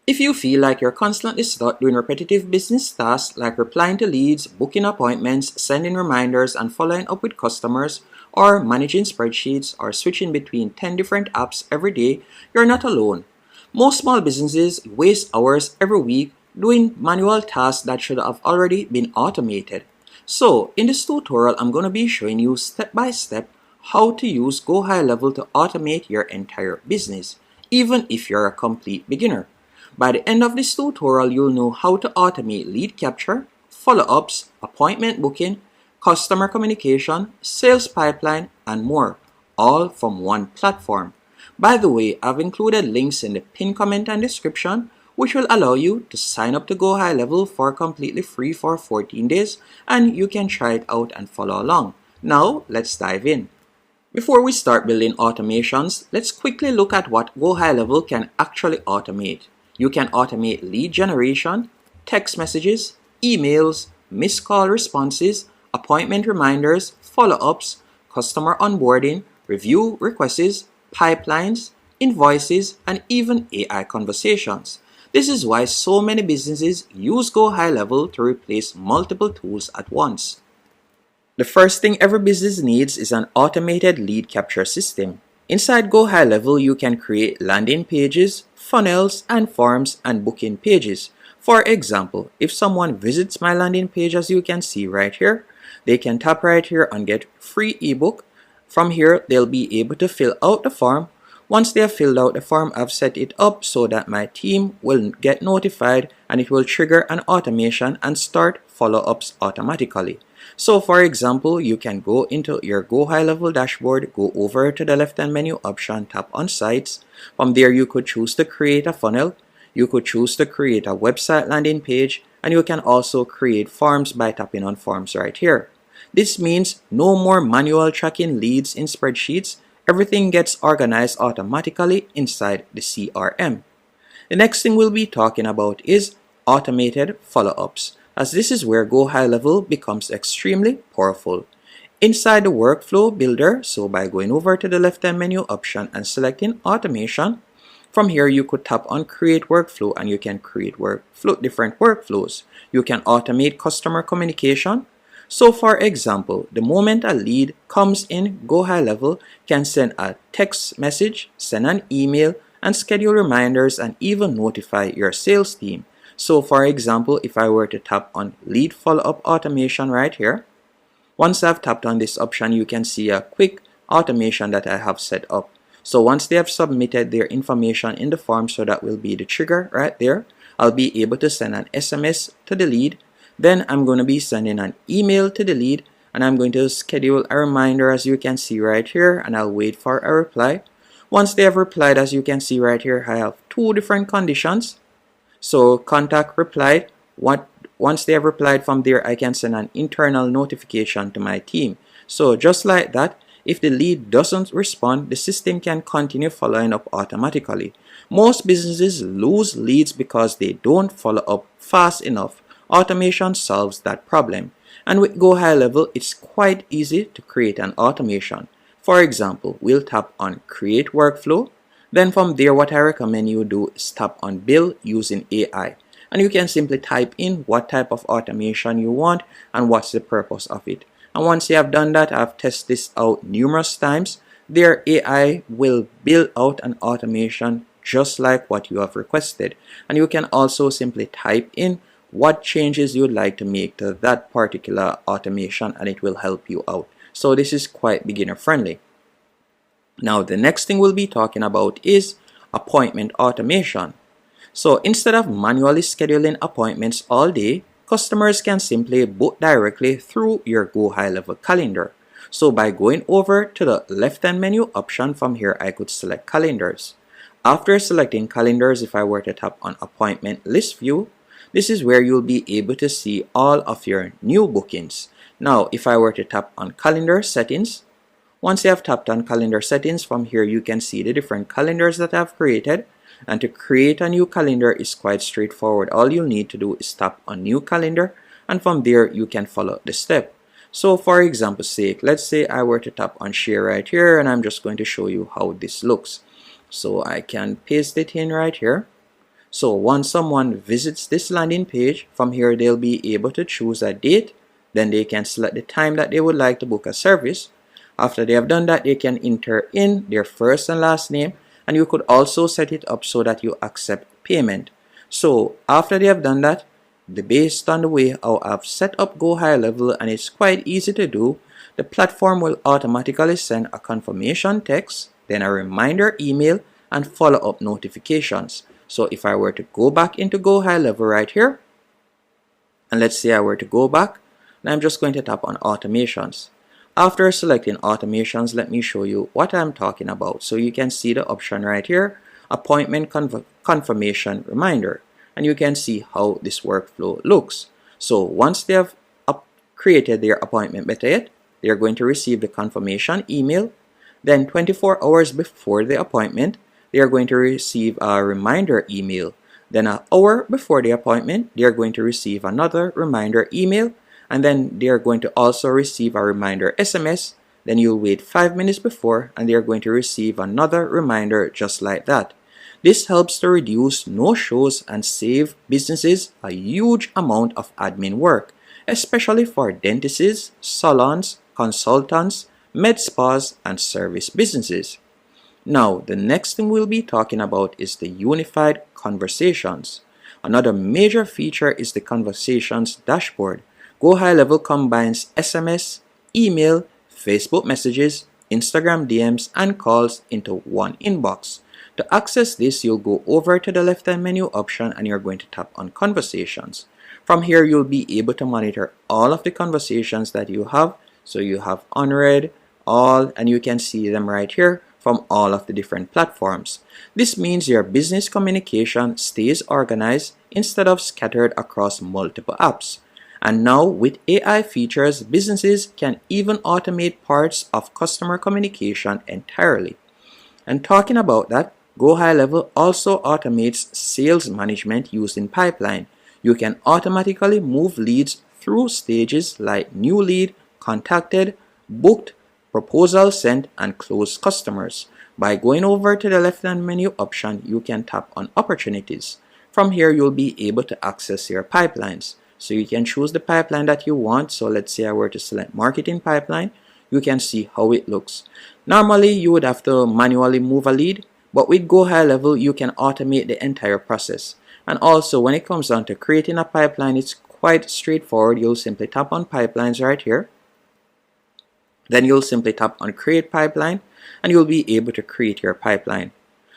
If you feel like you're constantly stuck doing repetitive business tasks like replying to leads, booking appointments, sending reminders, and following up with customers, or managing spreadsheets, or switching between 10 different apps every day, you're not alone. Most small businesses waste hours every week doing manual tasks that should have already been automated. So, in this tutorial, I'm going to be showing you step by step how to use GoHighLevel to automate your entire business, even if you're a complete beginner. By the end of this tutorial, you'll know how to automate lead capture, follow-ups, appointment booking, customer communication, sales pipeline, and more, all from one platform. By the way, I've included links in the pinned comment and description, which will allow you to sign up to GoHighLevel for completely free for 14 days, and you can try it out and follow along. Now, let's dive in. Before we start building automations, let's quickly look at what GoHighLevel can actually automate. You can automate lead generation, text messages, emails, missed call responses, appointment reminders, follow-ups, customer onboarding, review requests, pipelines, invoices, and even AI conversations. This is why so many businesses use GoHighLevel to replace multiple tools at once. The first thing every business needs is an automated lead capture system. Inside GoHighLevel, you can create landing pages, funnels, and forms and booking pages. For example, if someone visits my landing page, as you can see right here, they can tap right here and get free ebook. From here, they'll be able to fill out the form. Once they have filled out the form, I've set it up so that my team will get notified and it will trigger an automation and start follow-ups automatically. So for example, you can go into your GoHighLevel dashboard, go over to the left-hand menu option, tap on sites. From there, you could choose to create a funnel. You could choose to create a website landing page, and you can also create forms by tapping on forms right here. This means no more manual tracking leads in spreadsheets. Everything gets organized automatically inside the CRM. The next thing we'll be talking about is automated follow-ups, as this is where GoHighLevel becomes extremely powerful. Inside the workflow builder, so by going over to the left-hand menu option and selecting automation, from here you could tap on create workflow and you can create different workflows. You can automate customer communication. So for example, the moment a lead comes in, GoHighLevel can send a text message, send an email, and schedule reminders and even notify your sales team. So for example, if I were to tap on lead follow-up automation right here, once I've tapped on this option, you can see a quick automation that I have set up. So once they have submitted their information in the form, so that will be the trigger right there, I'll be able to send an SMS to the lead. Then I'm going to be sending an email to the lead, and I'm going to schedule a reminder, as you can see right here, and I'll wait for a reply. Once they have replied, as you can see right here, I have two different conditions. So contact replied. Once they have replied, from there I can send an internal notification to my team. So just like that, if the lead doesn't respond, the system can continue following up automatically. Most businesses lose leads because they don't follow up fast enough. Automation solves that problem. And with GoHighLevel, it's quite easy to create an automation. For example, we'll tap on create workflow. Then from there, what I recommend you do is tap on build using AI. And you can simply type in what type of automation you want and what's the purpose of it. And once you have done that, I've tested this out numerous times. Their AI will build out an automation just like what you have requested. And you can also simply type in what changes you'd like to make to that particular automation, and it will help you out. So this is quite beginner friendly. Now the next thing we'll be talking about is appointment automation. So instead of manually scheduling appointments all day, customers can simply book directly through your GoHighLevel calendar. So by going over to the left-hand menu option, from here I could select calendars. After selecting calendars, if I were to tap on appointment list view, this is where you'll be able to see all of your new bookings. Now if I were to tap on calendar settings, once you have tapped on calendar settings, from here you can see the different calendars that I've created. And to create a new calendar is quite straightforward. All you'll need to do is tap on new calendar, and from there you can follow the step. So for example's sake, let's say I were to tap on share right here, and I'm just going to show you how this looks. So I can paste it in right here. So once someone visits this landing page, from here they'll be able to choose a date. Then they can select the time that they would like to book a service. After they have done that, they can enter in their first and last name, and you could also set it up so that you accept payment. So after they have done that, based on the way how I've set up GoHighLevel, and it's quite easy to do, the platform will automatically send a confirmation text, then a reminder email, and follow-up notifications. So if I were to go back into GoHighLevel right here, and let's say I were to go back, and I'm just going to tap on automations. After selecting automations, let me show you what I'm talking about. So you can see the option right here, appointment confirmation reminder, and you can see how this workflow looks. So once they have created their appointment better yet, they're going to receive the confirmation email. Then 24 hours before the appointment, they are going to receive a reminder email. Then an hour before the appointment, they are going to receive another reminder email. And then they are going to also receive a reminder SMS. Then you'll wait 5 minutes before, and they are going to receive another reminder just like that. This helps to reduce no-shows and save businesses a huge amount of admin work, especially for dentists, salons, consultants, med spas, and service businesses. Now, the next thing we'll be talking about is the unified conversations. Another major feature is the conversations dashboard. GoHighLevel combines SMS, email, Facebook messages, Instagram DMs, and calls into one inbox. To access this, you'll go over to the left-hand menu option and you're going to tap on conversations. From here, you'll be able to monitor all of the conversations that you have. So you have unread, all, and you can see them right here from all of the different platforms. This means your business communication stays organized instead of scattered across multiple apps. And now with AI features, businesses can even automate parts of customer communication entirely. And talking about that, GoHighLevel also automates sales management using pipeline. You can automatically move leads through stages like new lead, contacted, booked, proposal sent, and closed customers. By going over to the left-hand menu option, you can tap on opportunities. From here, you'll be able to access your pipelines. So you can choose the pipeline that you want. So let's say I were to select marketing pipeline. You can see how it looks. Normally, you would have to manually move a lead, but with GoHighLevel, you can automate the entire process. And also, when it comes down to creating a pipeline, it's quite straightforward. You'll simply tap on pipelines right here. Then you'll simply tap on create pipeline, and you'll be able to create your pipeline.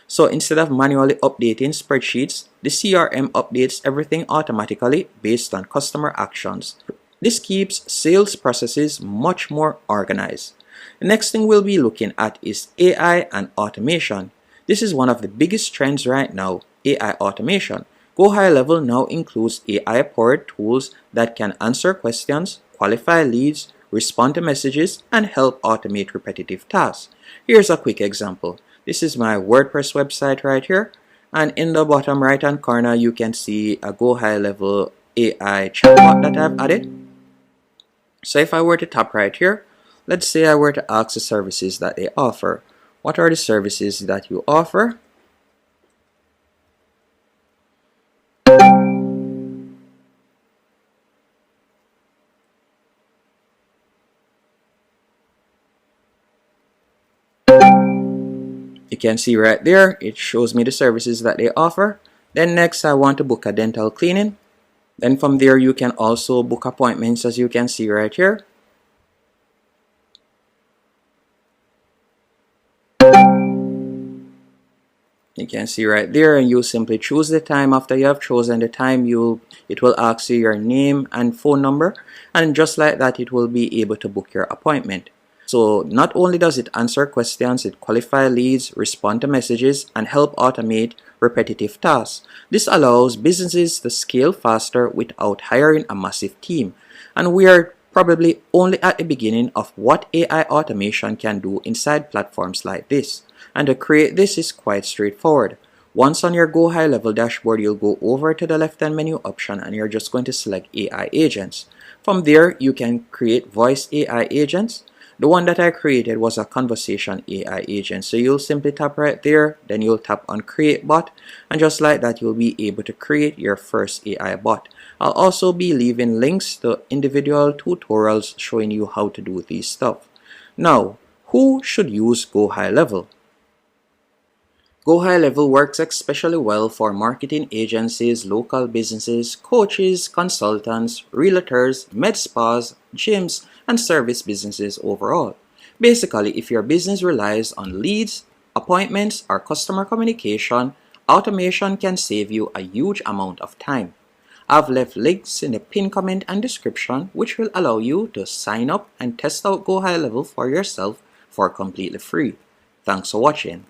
So instead of manually updating spreadsheets, the CRM updates everything automatically based on customer actions. This keeps sales processes much more organized. The next thing we'll be looking at is AI and automation. This is one of the biggest trends right now, AI automation. GoHighLevel now includes AI-powered tools that can answer questions, qualify leads, respond to messages, and help automate repetitive tasks. Here's a quick example. This is my WordPress website right here, and in the bottom right hand corner you can see a GoHighLevel AI chatbot that I've added. So if I were to tap right here, let's say I were to ask the services that they offer. What are the services that you offer? You can see right there, it shows me the services that they offer. Then next, I want to book a dental cleaning. Then from there, you can also book appointments, as you can see right here. You can see right there, and you simply choose the time. After you have chosen the time, it will ask you your name and phone number, and just like that, it will be able to book your appointment. So not only does it answer questions, it qualify leads, respond to messages, and help automate repetitive tasks. This allows businesses to scale faster without hiring a massive team. And we are probably only at the beginning of what AI automation can do inside platforms like this. And to create this is quite straightforward. Once on your GoHighLevel dashboard, you'll go over to the left-hand menu option and you're just going to select AI agents. From there, you can create voice AI agents. The one that I created was a conversation AI agent. So you'll simply tap right there, then you'll tap on create bot, and just like that you'll be able to create your first AI bot. I'll also be leaving links to individual tutorials showing you how to do this stuff. Now, who should use GoHighLevel? GoHighLevel works especially well for marketing agencies, local businesses, coaches, consultants, realtors, med spas, gyms, and service businesses overall. Basically, if your business relies on leads, appointments, or customer communication, automation can save you a huge amount of time. I've left links in the pinned comment and description which will allow you to sign up and test out GoHighLevel for yourself for completely free. Thanks for watching.